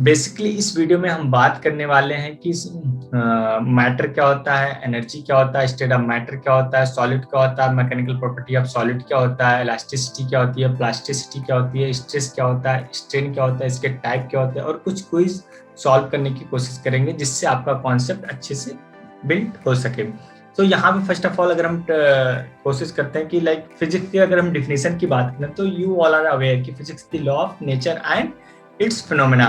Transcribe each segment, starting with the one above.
Basically इस video में हम बात करने वाले हैं कि मैटर क्या होता है, एनर्जी क्या होता है, स्टेट ऑफ मैटर क्या होता है, सॉलिड क्या होता है, मैकेनिकल प्रॉपर्टी ऑफ सॉलिड क्या होता है, इलास्टिसिटी क्या होती है, प्लास्टिसिटी क्या होती है, स्ट्रेस क्या होता है, स्ट्रेन क्या होता है, इसके टाइप क्या होते हैं, और कुछ क्विज सॉल्व करने की कोशिश करेंगे जिससे आपका कॉन्सेप्ट अच्छे से बिल्ड हो सके। तो यहाँ पे फर्स्ट ऑफ ऑल अगर हम कोशिश करते हैं कि लाइक फिजिक्स की अगर हम डिफिनेशन की बात करें तो यू ऑल आर अवेयर कि physics the law of nature and its phenomena.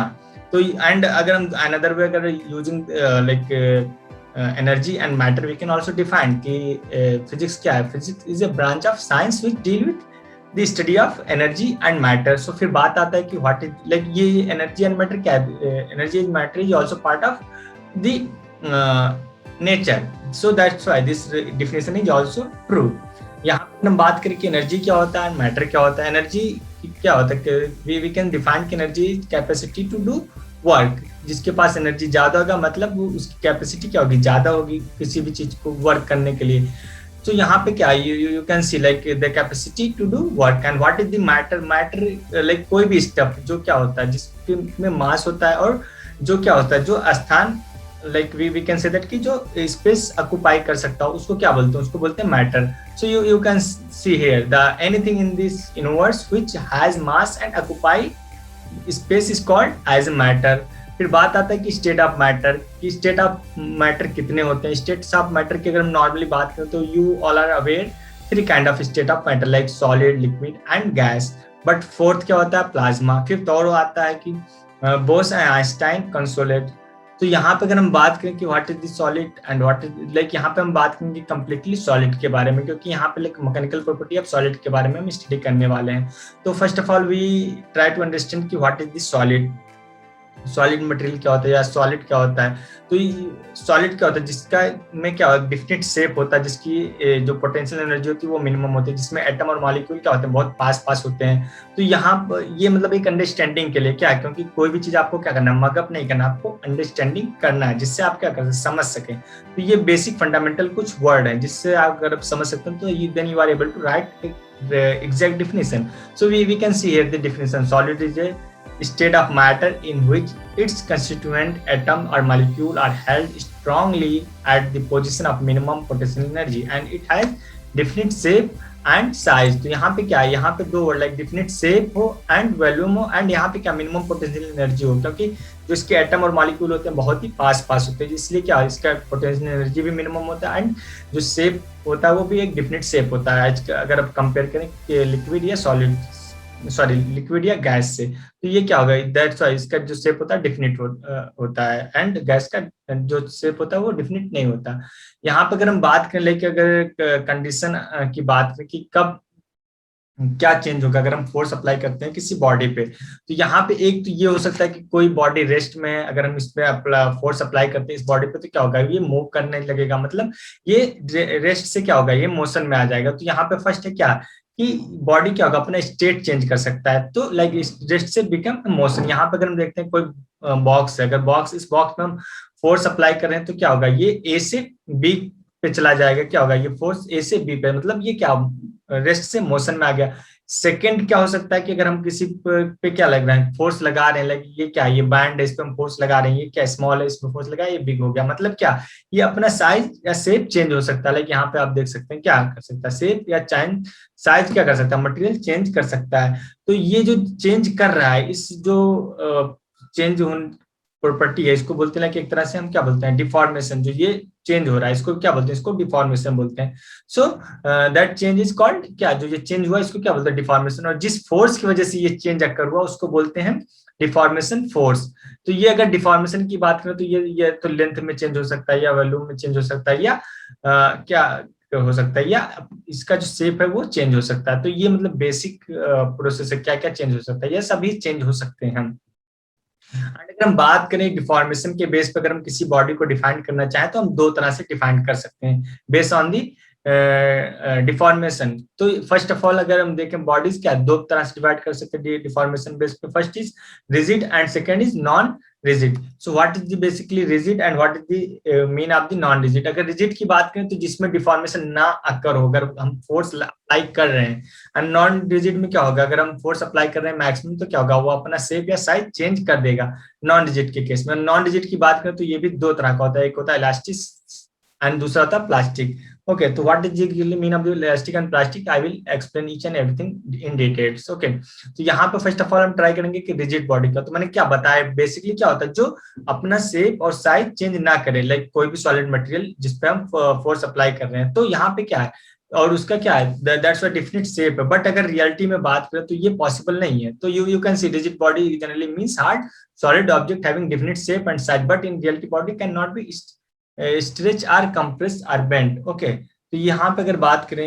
तो एंड अगर हम अनदर वे अगर using like energy and matter we can also define कि फिजिक्स क्या है। Physics is a branch of science which deal with the study of energy and matter. So फिर बात आता है कि व्हाट इज लाइक ये एनर्जी एंड मैटर क्या है। Energy and matter is also part of the nature, so that's why this definition is also true. यहाँ पर हम बात करें कि एनर्जी क्या होता है, मैटर क्या होता है। एनर्जी क्या होता है, वी कैन डिफाइन कि energy is capacity to do work. जिसके पास एनर्जी ज्यादा होगा मतलब उसकी कैपेसिटी क्या होगी, ज्यादा होगी किसी भी चीज को वर्क करने के लिए। तो यहाँ पे क्या you can see like the capacity to do work. And what is the matter, matter like कोई भी स्टफ जो क्या होता है जिसमें मास होता है और जो क्या होता है जो स्थान like we can say that कि जो स्पेस ऑक्युपाई कर सकता हो उसको क्या बोलते हैं, उसको बोलते हैं matter. So you can see here the anything in this universe which has mass and occupy space is called as matter. फिर बात आता है कि स्टेट ऑफ मैटर, कि स्टेट ऑफ मैटर कितने होते हैं। स्टेट्स ऑफ मैटर की अगर हम नॉर्मली बात करें तो you all are aware three kind of state of matter like solid, liquid and gas. But fourth क्या होता है, प्लाज्मा। फिफ्थ और आता है कि बोस एंड आइंस्टाइन कंसोलेट। तो यहाँ पे अगर हम बात करें कि what is the solid and what is like, यहाँ पे हम बात करेंगे कंप्लीटली सॉलिड के बारे में, क्योंकि यहाँ पे like mechanical property of solid के बारे में हम स्टडी करने वाले हैं। तो first of all we try to understand कि what is the solid, solid material क्या होता है या सॉलिड क्या होता है। तो सॉलिड क्या होता है, जिसका में क्या होता है डिफिनिट शेप होता है, जिसकी जो पोटेंशियल एनर्जी होती है वो मिनिमम होती है, जिसमें एटम और मॉलिक्यूल क्या होते हैं बहुत पास पास होते हैं। तो यहाँ ये मतलब एक अंडरस्टैंडिंग के लिए क्या है, क्योंकि कोई भी चीज आपको क्या करना है, मगअप नहीं करना, आपको अंडरस्टैंडिंग करना है जिससे आप क्या कर समझ सकें। तो ये बेसिक फंडामेंटल कुछ वर्ड है जिससे आप अगर आप समझ सकते हैं तो then you are able to write the exact definition. So we can see here the definition. Solid is a state of matter in which its constituent atom or molecule are held strongly at the position of minimum potential energy and it has definite shape and size. तो यहाँ पे क्या है, यहाँ पे दो word like definite shape हो and volume हो, एंड यहाँ पे क्या मिनिमम पोटेंशियल एनर्जी हो, क्योंकि जो इसके एटम और मॉलिक्यूल होते हैं बहुत ही पास पास होते हैं, इसलिए क्या इसका पोटेंशियल एनर्जी भी मिनिमम होता है एंड जो शेप होता है वो भी एक डिफिनिट शेप होता है। अगर आप कंपेयर करें लिक्विड या सॉलिड, सॉरी लिक्विड या गैस से, तो ये क्या होगा, दैट्स व्हाई इसका जो शेप होता है डिफिनिट होता है एंड गैस का जो शेप होता है वो डिफिनिट नहीं होता। यहाँ पर अगर हम बात करें लेके अगर कंडीशन की बात करें कि कब क्या चेंज होगा अगर हम फोर्स अप्लाई करते हैं किसी बॉडी पे, तो यहाँ पे एक तो ये हो सकता है कि कोई बॉडी रेस्ट में है, अगर हम इस पे फोर्स अप्लाई करते हैं इस बॉडी पे तो क्या होगा, ये मूव करने लगेगा, मतलब ये रेस्ट से क्या होगा, ये मोशन में आ जाएगा। तो यहाँ पे फर्स्ट है क्या कि बॉडी क्या होगा अपना स्टेट चेंज कर सकता है, तो लाइक रेस्ट से बिकम मोशन। यहाँ पे अगर हम देखते हैं कोई बॉक्स है, अगर बॉक्स इस बॉक्स में हम फोर्स अप्लाई कर रहे हैं तो क्या होगा, ये ए से बी पे चला जाएगा, क्या होगा ये फोर्स ए से बी पे, मतलब ये क्या रेस्ट से मोशन में आ गया। सेकंड क्या हो सकता है कि अगर हम किसी पे क्या लग रहा है फोर्स लगा रहे हैं, लाइक ये क्या ये बैंड है इस पे हम फोर्स लगा रहे हैं, ये क्या स्मॉल है इसमें फोर्स लगा, ये बिग हो गया, मतलब क्या ये अपना साइज या शेप चेंज हो सकता है। लाइक यहाँ पे आप देख सकते हैं क्या कर सकता है, शेप या चेंज साइज क्या कर सकता है, मटेरियल चेंज कर सकता है। तो ये जो चेंज कर रहा है, इस जो चेंज प्रॉपर्टी है इसको बोलते हैं कि एक तरह से हम क्या बोलते हैं डिफॉर्मेशन। जो ये चेंज हो रहा है इसको क्या बोलते हैं, इसको डिफॉर्मेशन बोलते हैं। So that change is called क्या, जो ये चेंज हुआ इसको क्या बोलते हैं डिफॉर्मेशन, और जिस फोर्स की वजह से ये चेंज अकर हुआ उसको बोलते हैं डिफॉर्मेशन फोर्स। तो ये अगर डिफॉर्मेशन की बात करें तो ये तो लेंथ में चेंज हो सकता है या वॉल्यूम में चेंज हो सकता है या क्या हो सकता है, या इसका जो शेप है वो चेंज हो सकता है। तो ये मतलब बेसिक प्रोसेस है, क्या क्या चेंज हो सकता है, ये सभी चेंज हो सकते हैं हम। अगर हम बात करें डिफॉर्मेशन के बेस पे, अगर हम किसी बॉडी को डिफाइन करना चाहें तो हम दो तरह से डिफाइन कर सकते हैं बेस्ड ऑन दी डिफॉर्मेशन। तो फर्स्ट ऑफ ऑल अगर हम देखें बॉडीज क्या दो तरह से डिवाइड कर सकते हैं डिफॉर्मेशन बेस पे, first is rigid and second is non rigid. So what is the basically rigid and what is the mean of the non rigid. अगर रिजिड की बात करें तो जिसमें डिफॉर्मेशन ना अकर हो, अगर हम फोर्स अप्लाई कर रहे हैं। एंड नॉन रिजिड में क्या होगा, अगर हम फोर्स अप्लाई कर रहे हैं मैक्सिमम तो क्या होगा, वो अपना शेप या साइज चेंज कर देगा। नॉन रिजिड के केस में, नॉन रिजिड की बात करें तो ये भी दो तरह का होता है, एक होता है इलास्टिक एंड दूसरा होता है plastic. Okay, so what is the mean of the elastic and plastic? I will explain each and everything in details. Okay, तो यहाँ पे फर्स्ट ऑफ ऑल हम ट्राई करेंगे कि रिजिड बॉडी का, तो मैंने क्या बताया बेसिकली क्या होता है, जो अपना शेप और साइज चेंज ना करे, लाइक कोई भी सॉलिड मटेरियल जिसपे हम फोर्स अप्लाई कर रहे हैं, तो यहाँ पे क्या है और उसका क्या है, दैट्स अ डेफिनेट शेप है। बट अगर रियलिटी में बात करें तो ये पॉसिबल नहीं है। तो you can see rigid body generally means hard solid object having definite shape and size, but in reality body can not be stretch or compress or bend. Okay, तो यहाँ पे अगर बात करें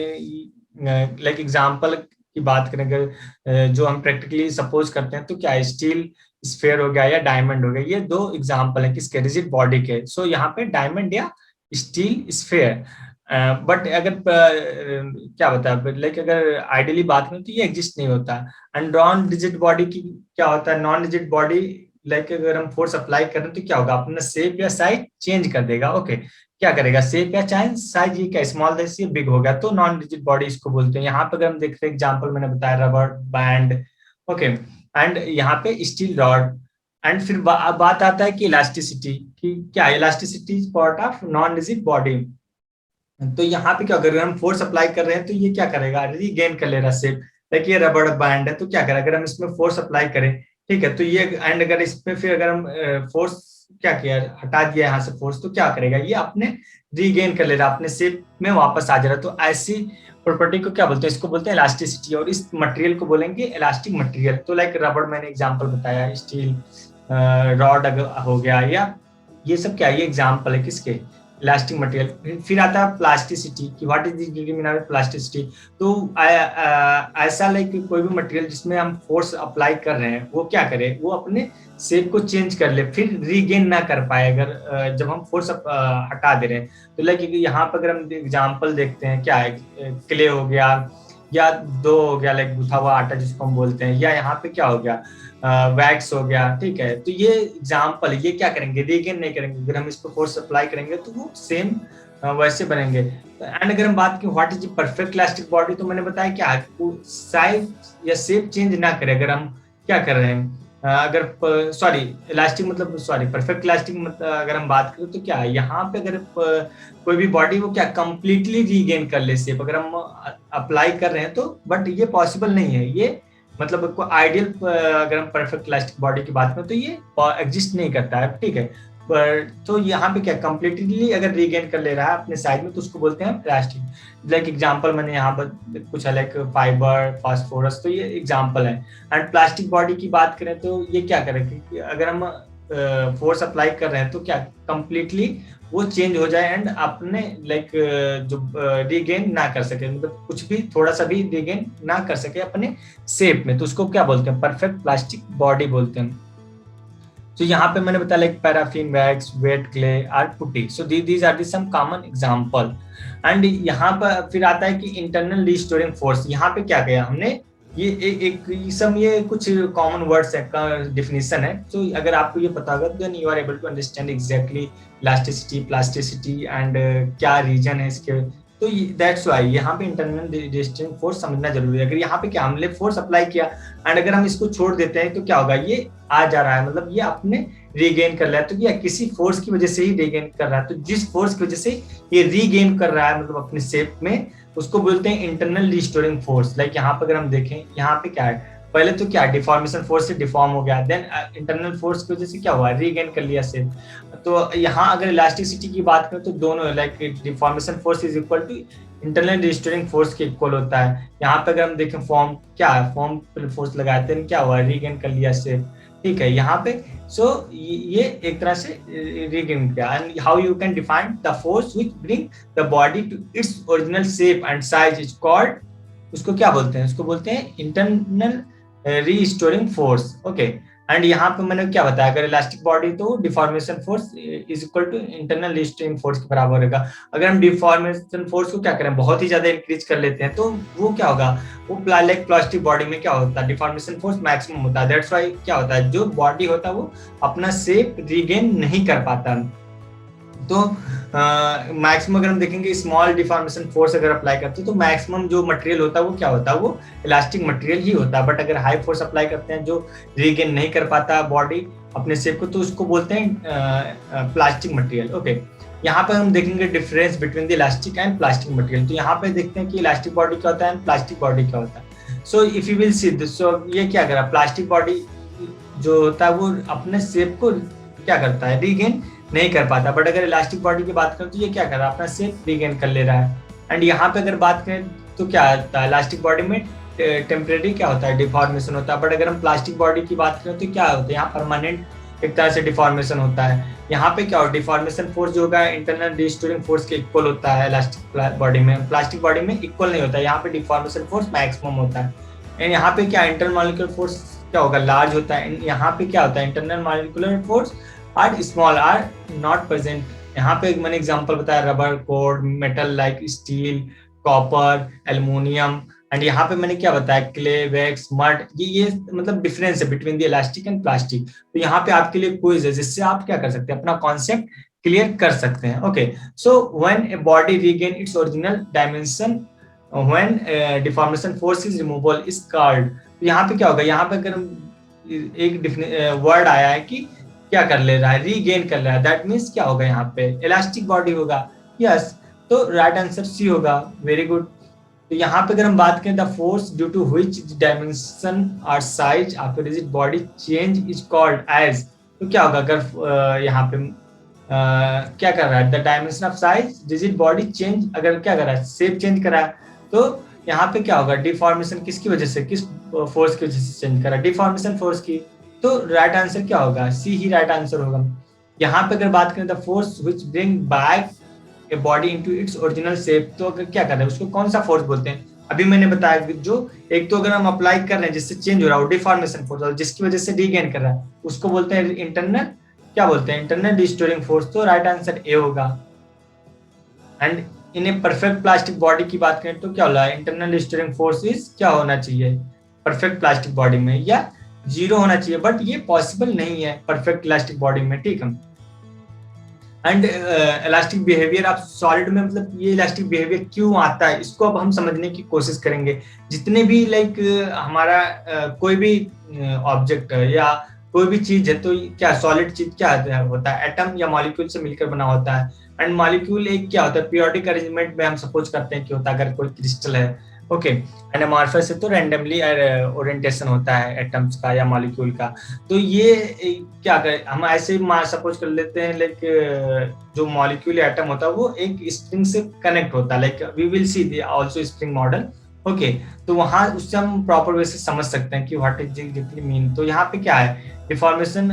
लाइक एग्जांपल की बात करें, अगर जो हम प्रैक्टिकली सपोज करते हैं तो क्या स्टील स्फेयर हो गया या डायमंड हो गया, ये दो एग्जांपल है किसके, रिजिड बॉडी के। सो यहाँ पे डायमंड या स्टील स्फेयर। बट अगर क्या बता लाइक अगर आइडियली बात करें तो ये एग्जिस्ट नहीं होता। एंड नॉन रिजिड बॉडी की क्या होता है, नॉन रिजिड बॉडी लाइक अगर हम फोर्स अप्लाई करें तो क्या होगा, अपना शेप या साइज चेंज कर देगा। ओके, क्या करेगा, शेप या साइज, ये क्या स्मॉल से बिग हो गया, तो नॉन रिजिड बॉडी इसको बोलते हैं। यहाँ पे अगर हम देख रहे हैं एग्जांपल मैंने बताया रबर बैंड। ओके, एंड यहाँ पे स्टील रॉड। एंड फिर बात आता है कि इलास्टिसिटी की, क्या elasticity is part of non rigid body. तो यहाँ पे क्या, अगर हम फोर्स अप्लाई कर रहे हैं तो ये क्या करेगा, रीगेन कर लेगा शेप। लाइक ये रबड़ बैंड है तो क्या करेगा, अगर हम इसमें फोर्स अप्लाई करें, ठीक है, तो ये एंड अगर इसमें फिर अगर हम फोर्स क्या किया, हटा दिया यहाँ से फोर्स, तो क्या करेगा, ये अपने रीगेन कर ले रहा, अपने शेप में वापस आ जा रहा। तो ऐसी प्रॉपर्टी को क्या बोलते हैं, इसको बोलते हैं इलास्टिसिटी, और इस मटेरियल को बोलेंगे इलास्टिक मटेरियल। तो लाइक रबड़ मैंने एग्जांपल बताया, स्टील रॉड हो गया, या ये सब क्या, ये एग्जांपल है किसके, इलास्टिक मटेरियल। फिर आता है प्लास्टिसिटी की, what is the meaning of plasticity. तो ऐसा लाइक कोई भी मटेरियल जिसमें हम फोर्स अप्लाई कर रहे हैं वो क्या करे, वो अपने शेप को चेंज कर ले, फिर रीगेन ना कर पाए अगर जब हम फोर्स हटा दे रहे हैं। तो लाइक यहाँ पर अगर हम एग्जांपल देखते हैं, क्या है, क्ले हो गया या दो हो गया, लाइक गुथा हुआ आटा जिसको हम बोलते हैं, या यहाँ पे क्या हो गया, वैक्स हो गया, ठीक है। तो ये एग्जांपल, ये क्या करेंगे, रीगेन नहीं करेंगे, अगर हम इसको फोर्स अप्लाई करेंगे तो वो सेम वैसे बनेंगे। एंड अगर हम बात करें what is perfect elastic body, तो मैंने बताया क्या साइज या शेप चेंज ना करे, अगर हम क्या कर रहे हैं, अगर सॉरी इलास्टिक मतलब सॉरी परफेक्ट इलास्टिक मतलब अगर हम बात करें तो क्या है, यहाँ पे अगर कोई भी बॉडी वो क्या कंप्लीटली रीगेन कर ले शेप, अगर हम अप्लाई कर रहे हैं तो, बट ये पॉसिबल नहीं है। ये मतलब आइडियल अगर हम परफेक्ट इलास्टिक बॉडी की बात करें तो ये एग्जिस्ट नहीं करता है, ठीक है। पर तो यहाँ पे क्या कंप्लीटली अगर रीगेन कर ले रहा है अपने साइज में तो उसको बोलते हैं इलास्टिक। लाइक एग्जांपल मैंने यहाँ पर कुछ है, लाइक फाइबर, फास्फोरस, तो ये एग्जांपल है। एंड प्लास्टिक बॉडी की बात करें तो ये क्या करें, अगर हम फोर्स अप्लाई कर रहे हैं तो क्या कंप्लीटली वो चेंज हो जाए एंड अपने लाइक जो रीगेन ना कर सके, मतलब कुछ भी थोड़ा सा भी रीगेन ना कर सके अपने शेप में, तो उसको क्या बोलते हैं, परफेक्ट प्लास्टिक बॉडी बोलते हैं। तो यहाँ पे मैंने बताया like paraffin wax, wet clay or putty, so these are the some common example. And यहाँ पर फिर आता है कि इंटरनल रिस्टोरिंग फोर्स। यहाँ पे क्या किया हमने, ये एक सब ये कुछ कॉमन वर्ड्स है का डिफिनेशन है। तो अगर आपको ये पता होगा then you are able to understand exactly elasticity, plasticity and क्या रीजन है इसके। तो दैट्स व्हाई यहाँ पे इंटरनल रेजिस्टेंस फोर्स समझना जरूरी है। अगर यहाँ पे क्या हमने फोर्स अप्लाई किया एंड अगर हम इसको छोड़ देते हैं तो क्या होगा, ये आ जा रहा है, मतलब ये अपने रीगेन कर रहा है, तो ये किसी फोर्स की वजह से ही रीगेन कर रहा है। तो जिस फोर्स की वजह से ये रीगेन कर रहा है मतलब अपने शेप में, उसको बोलते हैं इंटरनल रिस्टोरिंग फोर्स। लाइक यहाँ पे अगर हम देखें, यहाँ पे क्या है, पहले तो क्या डिफॉर्मेशन फोर्स से डिफॉर्म हो गया, देन इंटरनल फोर्स की वजह से क्या हुआ, रीगेन कर लिया शेप। तो यहाँ अगर इलास्टिसिटी की बात करें तो दोनों like deformation force is equal to internal restoring force के इक्वल होता है। यहाँ पे अगर हम देखें फॉर्म क्या है, फॉर्म पर फोर्स लगाते हैं क्या हुआ, रीगेन कर लिया शेप, ठीक है। यहाँ पे सो ये एक तरह से रीगेन किया। And how you can define the force which bring the body to its original shape and size is called, उसको क्या बोलते हैं, उसको बोलते हैं internal restoring force. Okay, and यहाँ पे मैंने क्या बताया, अगर इलास्टिक बॉडी तो deformation force is equal to internal restraining force के बराबर होगा। अगर हम डिफॉर्मेशन फोर्स को क्या करें, बहुत ही ज्यादा इंक्रीज कर लेते हैं, तो वो क्या होगा, वो लाइक प्लास्टिक बॉडी में क्या होता है, डिफॉर्मेशन फोर्स मैक्सिमम होता है। दैट्स व्हाई क्या होता है, जो बॉडी होता है वो अपना शेप रीगेन नहीं कर पाता। तो मैक्सिमम अगर हम देखेंगे स्मॉल डिफॉर्मेशन फोर्स अगर अप्लाई करते हैं तो मैक्सिमम जो मटेरियल होता है वो क्या होता है, वो इलास्टिक मटेरियल ही होता है। बट अगर हाई फोर्स अप्लाई करते हैं जो रीगेन नहीं कर पाता बॉडी अपने शेप को, तो उसको बोलते हैं प्लास्टिक मटेरियल। ओके, यहाँ पे हम देखेंगे difference between the elastic and plastic material. तो यहाँ पे देखते हैं कि इलास्टिक बॉडी क्या होता है एंड प्लास्टिक बॉडी क्या होता है। So if you will see this, so ये क्या करा, प्लास्टिक बॉडी जो होता है वो अपने शेप को क्या करता है, रीगेन नहीं कर पाता। बट अगर इलास्टिक बॉडी की बात करें तो ये क्या कर रहा है, अपना शेप रीगेन कर ले रहा है। एंड यहाँ पे अगर बात करें तो क्या होता है, इलास्टिक बॉडी में टेम्परेरी क्या होता है, डिफॉर्मेशन होता है। बट अगर हम प्लास्टिक बॉडी की बात करें तो क्या होता है, यहाँ परमानेंट एक तरह से डिफॉर्मेशन होता है। यहाँ पे क्या होता है, डिफॉर्मेशन फोर्स जो होगा इंटरनल रिस्टोरिंग फोर्स के इक्वल होता है इलास्टिक बॉडी में, प्लास्टिक बॉडी में इक्वल नहीं होता है। यहाँ पे डिफॉर्मेशन फोर्स मैक्सिमम होता है। एंड यहाँ पे क्या इंटरनल मॉलिक्यूलर फोर्स क्या होगा, लार्ज होता है। यहाँ पे क्या होता है, internal molecular force are small, are not present. यहाँ पे मैंने एग्जांपल बताया, rubber, cord, metal like steel, copper, aluminium. And यहाँ पे मैंने क्या बताया, क्ले, वैक्स, मड। ये मतलब डिफरेंस है between the elastic and plastic. तो यहाँ पे आपके लिए क्विज है जिससे आप क्या कर सकते हैं, अपना कॉन्सेप्ट क्लियर कर सकते हैं। Okay, so when a body regain its original dimension, when deformation force is removal is called. तो यहाँ पे क्या होगा, यहाँ पे अगर एक वर्ड आया है कि क्या कर ले रहा है, रीगेन कर रहा है, दैट मीन्स क्या होगा, यहाँ पे इलास्टिक बॉडी होगा। यस, तो राइट आंसर सी होगा। Very good. तो यहाँ पे अगर हम बात करें, the force due to which dimension और size of rigid body change is called as. तो क्या होगा, अगर यहाँ पे क्या कर रहा है, the dimension of size rigid body change, अगर क्या कर रहा है, शेप चेंज कर रहा है, तो यहाँ पे क्या होगा, डिफॉर्मेशन किसकी वजह से, किस फोर्स की वजह से चेंज कर रहा है, डिफॉर्मेशन फोर्स की। तो राइट आंसर क्या होगा, सी ही राइट आंसर होगा। यहाँ पे अगर बात करें, the force which bring back a body into its original shape, तो अगर क्या कर रहा है, उसको कौन सा फोर्स बोलते हैं। अभी मैंने बताया जो एक तो अगर हम अप्लाई कर रहे हैं जिससे चेंज हो रहा है वो डिफॉर्मेशन फोर्स, और जिसकी वजह से रीगेन कर रहा है उसको बोलते हैं इंटरनल, क्या बोलते हैं, इंटरनल रिस्टोरिंग फोर्स। तो राइट आंसर ए होगा। And in a perfect plastic body की बात करें तो क्या होगा, इंटरनल रिस्टोरिंग फोर्स इज क्या होना चाहिए परफेक्ट प्लास्टिक बॉडी में, या जीरो होना चाहिए। बट ये पॉसिबल नहीं है परफेक्ट इलास्टिक बॉडी में, ठीक है। And elastic behaviour of solid में, मतलब ये इलास्टिक बिहेवियर क्यों आता है, इसको अब हम समझने की कोशिश करेंगे। जितने भी लाइक हमारा कोई भी ऑब्जेक्ट है या कोई भी चीज है, तो क्या सॉलिड चीज क्या होता है, एटम या मॉलिक्यूल से मिलकर बना होता है। एंड मॉलिक्यूल एक क्या होता है, पीरियोडिक अरेंजमेंट में हम सपोज करते हैं कि होता है, अगर कोई क्रिस्टल है। ओके, एंड अमॉर्फस से तो रैंडमली ओरिएंटेशन होता है एटम्स का या मॉलिक्यूल का। तो ये क्या कर, हम ऐसे सपोज कर लेते हैं, लाइक जो मॉलिक्यूल या एटम होता है वो एक स्प्रिंग से कनेक्ट होता है, like we will see also spring model. Okay, तो वहां उससे हम प्रॉपर वे से समझ सकते हैं कि व्हाट इज एग्जैक्टली मीन। तो यहाँ पे क्या है, डिफॉर्मेशन,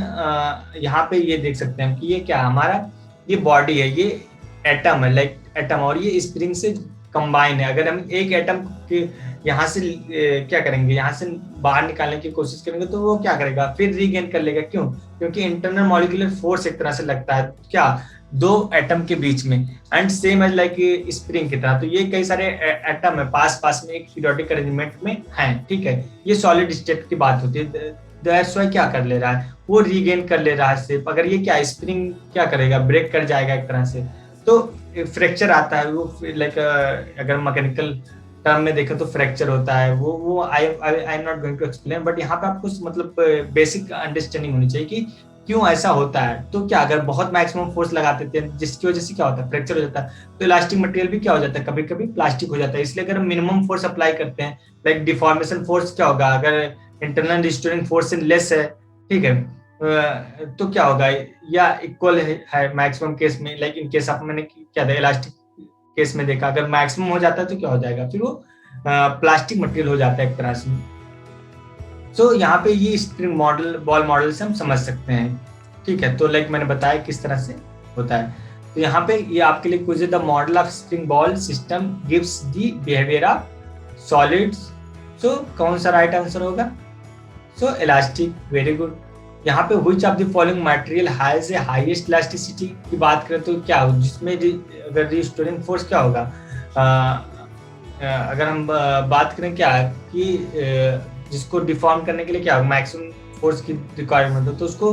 यहाँ पे ये देख सकते हैं कि ये क्या हमारा, ये बॉडी है, ये एटम है, लाइक एटम, और ये स्प्रिंग से कंबाइन है। अगर हम एक एटम के यहाँ से क्या करेंगे, यहाँ से बाहर निकालने की कोशिश करेंगे तो वो क्या करेगा, फिर रीगेन कर लेगा। क्यों, क्योंकि इंटरनल मॉलिक्यूलर फोर्स एक तरह से लगता है क्या, दो एटम के बीच में। And same as like spring की तरह। तो ये कई सारे एटम है पास पास में, एक पीरियोडिक अरेंजमेंट में है, ठीक है। ये सॉलिड स्टेट की बात होती है। दैट्स व्हाई क्या कर ले रहा है, वो रीगेन कर ले रहा है शेप। अगर ये क्या स्प्रिंग क्या करेगा, ब्रेक कर जाएगा एक तरह से, तो फ्रैक्चर आता है। वो लाइक अगर मैकेनिकल टर्म में देखें तो फ्रैक्चर होता है। वो I am not going to explain, but यहाँ पे आपको मतलब बेसिक अंडरस्टैंडिंग होनी चाहिए कि क्यों ऐसा होता है। तो क्या, अगर बहुत मैक्सिमम फोर्स लगा देते हैं जिसकी वजह से क्या होता है, फ्रैक्चर हो जाता है, तो इलास्टिक मटेरियल भी क्या हो जाता है, कभी कभी प्लास्टिक हो जाता है। इसलिए अगर हम मिनिमम फोर्स अप्लाई करते हैं, लाइक डिफॉर्मेशन फोर्स क्या होगा, अगर इंटरनल रिस्टोरिंग फोर्स से लेस है, ठीक है, तो क्या होगा, या इक्वल है मैक्सिमम केस में। लाइक इन केस आप मैंने क्या था इलास्टिक केस में देखा, अगर मैक्सिमम हो जाता है तो क्या हो जाएगा, फिर वो प्लास्टिक मटेरियल हो जाता है एक तरह से। सो यहाँ पे ये स्प्रिंग मॉडल, बॉल मॉडल से हम समझ सकते हैं, ठीक है। तो लाइक मैंने बताया किस तरह से होता है। तो यहाँ पे ये आपके लिए कुछ, the model of spring ball system gives the behaviour of solids. So कौन सा राइट आंसर होगा, सो इलास्टिक। Very good. यहाँ पे which of the following material has a highest elasticity की बात करें तो क्या हो, जिसमें अगर रिस्टोरिंग फोर्स क्या होगा, अगर हम बात करें क्या है कि जिसको डिफॉर्म करने के लिए क्या होगा, मैक्सिमम फोर्स की रिक्वायरमेंट हो, तो उसको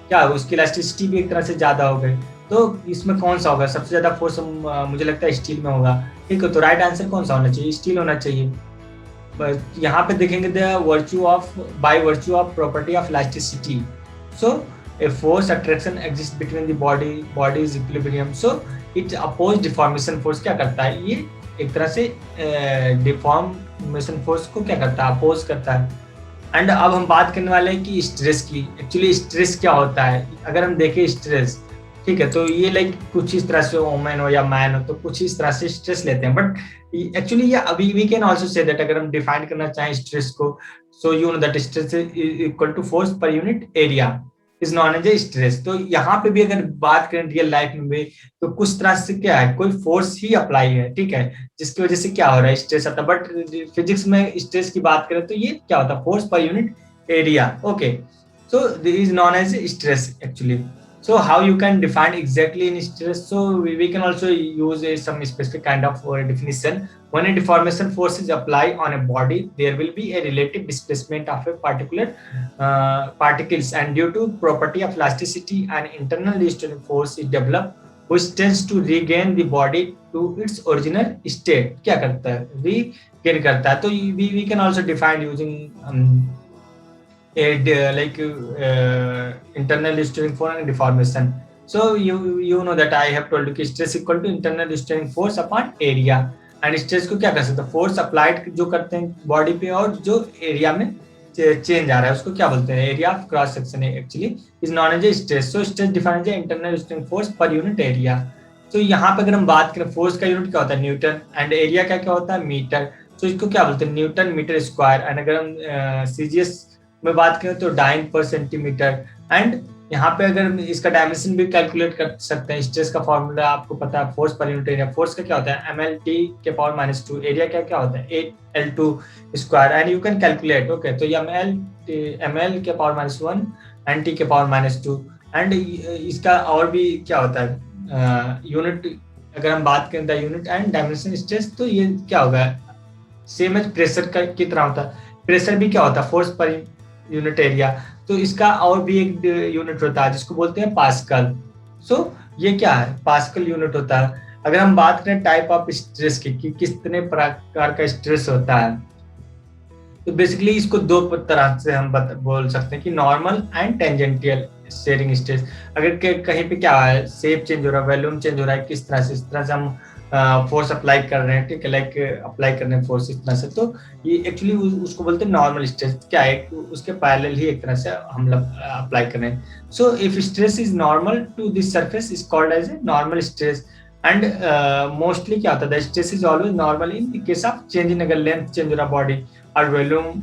क्या होगा, उसकी इलास्टिसिटी भी एक तरह से ज्यादा हो गई। तो इसमें कौन सा होगा सबसे ज्यादा फोर्स, मुझे लगता है स्टील में होगा। ठीक है, तो राइट आंसर कौन सा होना चाहिए, स्टील होना चाहिए। यहाँ पे देखेंगे the virtue of by virtue of property of elasticity, so a force attraction exists between the body is equilibrium, so it oppose deformation force क्या करता है, ये एक तरह से डिफॉर्मेशन फोर्स को क्या करता है, अपोज करता है। एंड अब हम बात करने वाले हैं कि स्ट्रेस की। एक्चुअली स्ट्रेस क्या होता है, अगर हम देखें स्ट्रेस, ठीक है, तो ये लाइक कुछ इस तरह से वोमेन हो या मैन हो तो कुछ इस तरह से स्ट्रेस लेते हैं, बट एक्चुअली ये अभी we can also say that अगर हम डिफाइन करना चाहें स्ट्रेस को, so you know that stress is equal to force per unit area is known as a stress. तो यहाँ पे भी अगर बात करें रियल लाइफ में भी, तो कुछ तरह से क्या है, कोई फोर्स ही अप्लाई है, ठीक है, जिसकी वजह से क्या हो रहा है, स्ट्रेस आता है। बट फिजिक्स में स्ट्रेस की बात करें तो ये क्या होता है, force per unit area. Okay, so this is known as stress actually. So how you can define exactly in stress? So we can also use some specific kind of definition. When a deformation force is applied on a body, there will be a relative displacement of a particular particles, and due to property of elasticity and internal restoring force is developed, which tends to regain the body to its original state. क्या करता है, regain करता है। तो we can also define using internal restoring force and deformation. So you know that I have told you कि stress equal to internal restoring force upon area, and stress को क्या कर सकते हैं, फोर्स अप्लाइड जो करते हैं बॉडी पे और जो एरिया में चेंज आ रहा है उसको क्या बोलते हैं, area of cross section actually is known as a stress. So stress defined as internal restoring force per unit area. तो यहाँ पे अगर हम बात करें फोर्स का यूनिट क्या होता है न्यूटन, एंड एरिया का क्या होता है मीटर। तो इसको क्या बोलते हैं न्यूटन मीटर स्क्वायर। एंड अगर हम सीजीएस में बात करें तो डाइन पर सेंटीमीटर। एंड यहाँ पे अगर इसका डायमेंशन भी कैलकुलेट कर सकते हैं, स्ट्रेस का फॉर्मूला आपको पता है, force per unit area. Force का क्या होता है mlt के पावर -2, एरिया क्या क्या होता है 8l2 square, and you can calculate. Okay, तो ये ml के पावर -1 एंड t के पावर -2। एंड इसका और भी क्या होता है यूनिट, अगर हम बात करें the unit and dimension stress, तो ये क्या होगा सेम एज प्रेशर का की तरह होता है। प्रेशर भी क्या होता है फोर्स पर यूनिट एरिया। तो इसका और भी एक यूनिट होता है जिसको बोलते हैं पास्कल। सो ये क्या है, पास्कल यूनिट होता है। अगर हम बात करें टाइप ऑफ स्ट्रेस की कि कितने प्रकार का स्ट्रेस होता है, तो बेसिकली इसको दो तरह से हम बोल सकते हैं कि normal and tangential sharing stress. अगर कहीं पे क्या है शेप चेंज हो रहा है, वॉल्यूम चेंज हो रहा है, किस तरह से, इस तरह से हम फोर्स अप्लाई कर रहे हैं, ठीक है, लाइक अप्लाई कर रहे हैं फोर्स इस तरह से, तो ये एक्चुअली उसको बोलते हैं नॉर्मल स्ट्रेस। क्या है, उसके पैरेलल ही एक तरह से हम लोग अप्लाई कर रहे हैं। So if stress is normal to this surface is called as a normal stress. And mostly क्या होता है, stress is always normal in the case of change in, अगर लेंथ चेंज हो रहा है बॉडी और वॉल्यूम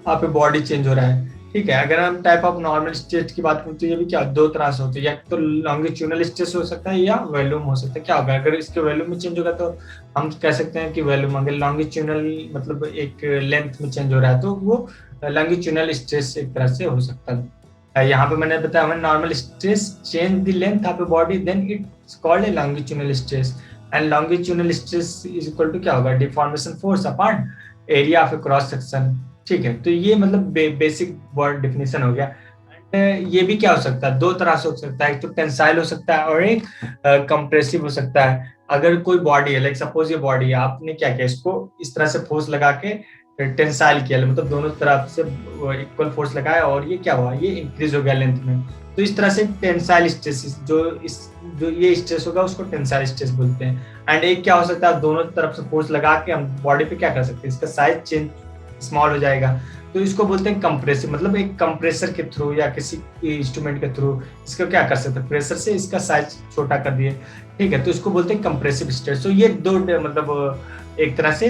आप बॉडी चेंज हो रहा है, ठीक है। अगर हम टाइप ऑफ नॉर्मल स्ट्रेस की बात करें तो ये भी क्या दो तरह से होती है, या तो लॉन्गिट्यूडनल स्ट्रेस हो सकता है या वॉल्यूम हो सकता है। क्या होगा अगर इसके वॉल्यूम में चेंज होगा तो हम कह सकते हैं कि वॉल्यूम। अगर लॉन्गिट्यूडनल मतलब एक लेंथ में चेंज हो रहा है तो वो लॉन्गिट्यूडनल स्ट्रेस एक तरह से हो सकता है। यहाँ पे मैंने बताया when normal stress change the length of a body then it's called a longitudinal stress, and longitudinal stress is equal to क्या होगा deformation force upon area of a cross section, ठीक है। तो ये मतलब बेसिक वर्ड डिफिनेशन हो गया। And ये भी क्या हो सकता है, दो तरह से हो सकता है, एक तो टेंसाइल हो सकता है और एक कंप्रेसिव हो सकता है। अगर कोई बॉडी है, लाइक सपोज ये बॉडी है, आपने क्या किया, इसको इस तरह से फोर्स लगा के टेंसाइल किया, मतलब दोनों तरफ से इक्वल फोर्स लगाया और ये क्या हुआ, ये इंक्रीज हो गया लेंथ में। तो इस तरह से टेंसाइल स्ट्रेस, जो ये स्ट्रेस होगा उसको टेंसाइल स्ट्रेस बोलते हैं। एंड एक क्या हो सकता है, दोनों तरफ से फोर्स लगा के हम बॉडी पे क्या कर सकते हैं, इसका साइज चेंज स्मॉल हो जाएगा, तो इसको बोलते हैं कंप्रेसिव। मतलब एक कंप्रेसर के थ्रू या किसी इंस्ट्रूमेंट के थ्रू इसको क्या कर सकते हैं, प्रेशर से इसका साइज छोटा कर दिए, ठीक है, तो इसको बोलते हैं कंप्रेसिव स्ट्रेस। तो ये दो मतलब एक तरह से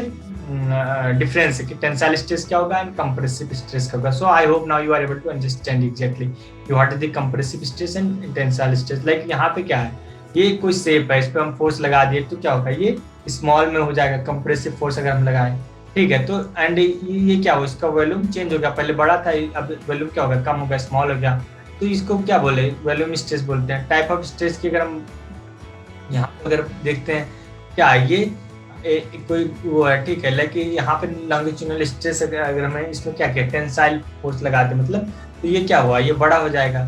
डिफरेंस है कि टेंसाइल स्ट्रेस क्या होगा एंड कंप्रेसिव स्ट्रेस क्या होगा। So I hope now you are able to understand exactly what is the compressive stress and tensile stress. Like यहाँ पे क्या है, ये कोई शेप है, इस पे हम फोर्स लगा दिए तो क्या होगा, ये स्मॉल में हो जाएगा कंप्रेसिव फोर्स अगर हम लगाएं, ठीक है। तो एंड ये क्या हो, इसका वॉल्यूम चेंज हो गया, पहले बड़ा था अब वॉल्यूम क्या होगा, कम हो गया, स्मॉल हो गया, तो इसको क्या बोले, वॉल्यूम स्ट्रेस बोलते हैं। टाइप ऑफ स्ट्रेस की अगर हम यहाँ पे अगर देखते हैं, क्या ये कोई वो है, ठीक है, लेकिन यहाँ पे लॉन्गिट्यूडिनल स्ट्रेस अगर हमें इसमें क्या कहते हैं, टेंसाइल फोर्स लगाते हैं, मतलब तो ये क्या हुआ, ये बड़ा हो जाएगा।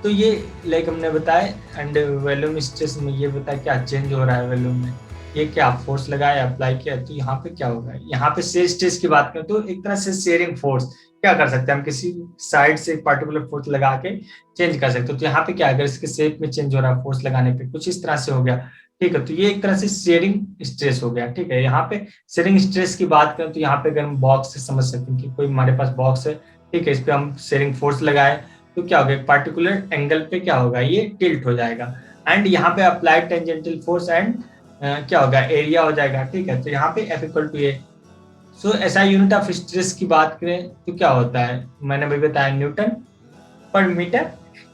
तो ये लाइक हमने बताया, एंड वॉल्यूम स्ट्रेस में ये बताया क्या चेंज हो रहा है वॉल्यूम में, ये क्या फोर्स लगाया, अप्लाई किया, तो यहाँ पे क्या होगा, यहाँ पे शेयर स्ट्रेस की बात करें तो एक तरह से शेयरिंग फोर्स क्या कर सकते हैं हम, किसी साइड से एक पार्टिकुलर फोर्स लगा के चेंज कर सकते हो। तो यहाँ पे क्या, अगर इसके शेप में चेंज हो रहा है फोर्स लगाने पे, कुछ इस तरह से हो गया, ठीक है। तो ये एक तरह से शेयरिंग स्ट्रेस हो गया, ठीक है। यहाँ पे शेयरिंग स्ट्रेस की बात करें तो यहाँ पे अगर हम बॉक्स से समझ सकते हैं कि कोई हमारे पास बॉक्स है, ठीक है, इस पे हम शेयरिंग फोर्स लगाए तो क्या होगा, एक पार्टिकुलर एंगल पे क्या होगा, ये टिल्ट हो जाएगा। एंड यहाँ पे अप्लाइड टेंजेंटल फोर्स एंड क्या होगा, एरिया हो जाएगा, ठीक है। तो यहाँ पे F इक्वल टू ए। सो ऐसा यूनिट ऑफ स्ट्रेस की बात करें तो क्या होता है, मैंने भी बताया न्यूटन पर मीटर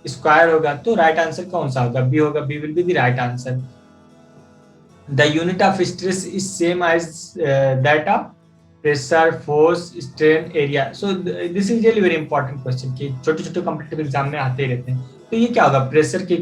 स्क्वायर होगा। तो राइट आंसर कौन सा होगा, बी होगा, B will be the right answer. The unit of stress is same as that of pressure, force, strain, area. So this is really very important question कि छोटे छोटे competitive exam में आते ही रहते हैं। तो ये क्या होगा, प्रेशर के